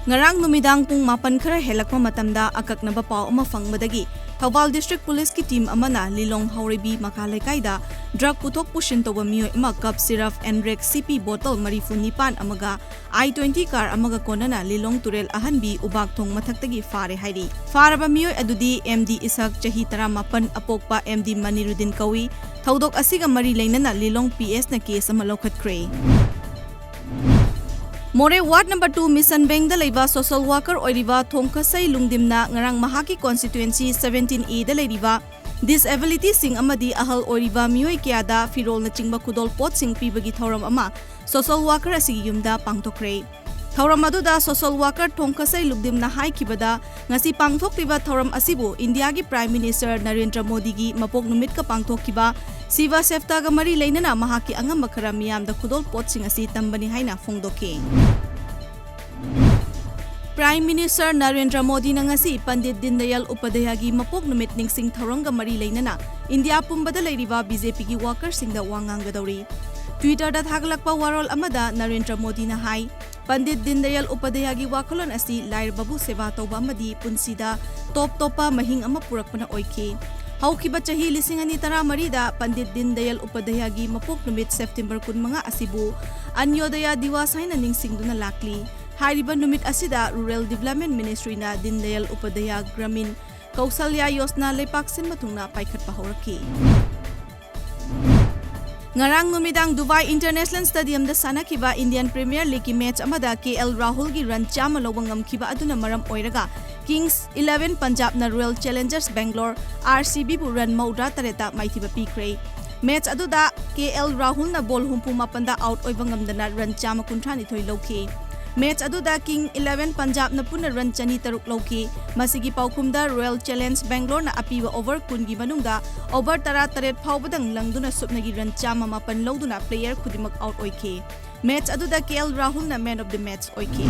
Ngarang numidang pung mapan khara helakpa matamda akaknaba paw ama fangbadagi Thawal District Police ki team amana Lilong Haurebi Makalekaida drug puthok pushin toba miyo ima cup syrup Enrec CP bottle marifunipan amaga I-20 car amaga konana Lilong Turel ahanbi ubak thong mathaktagi fare hairi faraba miyo adudi MD Isak chahi 18 apokpa MD Manirudin kawi thaudok asiga mari leinana Lilong PS na case ama lokhatkre More Ward number 2 Mission Bank da leiba social worker oiriba thongkasai lungdimna ngarang mahaki constituency 17A da leiriba disability sing amadi ahal oiriba mioi kyada firol na chingba khudol pot sing pibagi thoram ama social worker asigi yumda pangtokre thoram aduda social worker thongkasai lungdimna haikibada ngasi pangthokliba thoram asibu India gi Prime Minister Narendra Modi gi mapok numit ka pangthokkiba Siva Sefta ga mari leinana mahaki angam makhara miyamda khudol pot sing asi tambani haina phongdoki Prime Minister Narendra Modi na ngasi Pandit Dindayal Upadhyaya gi mapok numit ningsing tharanga mari leinana India pumbada leiriba BJP gi worker singda wangang gadori Twitter da thaglakpa warol amada Narendra Modi na hai Pandit Dindayal Upadhyaya gi wakolon asi lair babu seva toba amadi punsida top topa mahing ama purakpana oiki Haukiba chahi 2013 da Pandit Dindayal Upadhyaya gi mapok numit September 15 asibu Anyodaya Diwas haina ningsingduna lakli Hariba numit asida Rural Development Ministry na Dindayal Upadhyaya Gramin Kausalya Yosna lepaksin matungna paikhat pahoraki Ngarang numidang Dubai International Stadium da sanakiba Indian Premier League match amada KL Rahul gi run chama lawangam kiba aduna maram oiraga Kings 11 Punjab na Royal Challengers Bangalore RCB bu run maudra tareta maithiba pikre match aduda KL Rahul na ball humpu mapanda out oibangamdana run chama kunthani thoi loki match aduda King 11 Punjab na puna run chani taruk loki masigi paukhumda Royal Challenge Bangalore na apiwa over kungi manungda over tara taret phawbadang langduna supnagi run chama mapan loduna player khudimak out oike match aduda KL Rahul na man of the match oike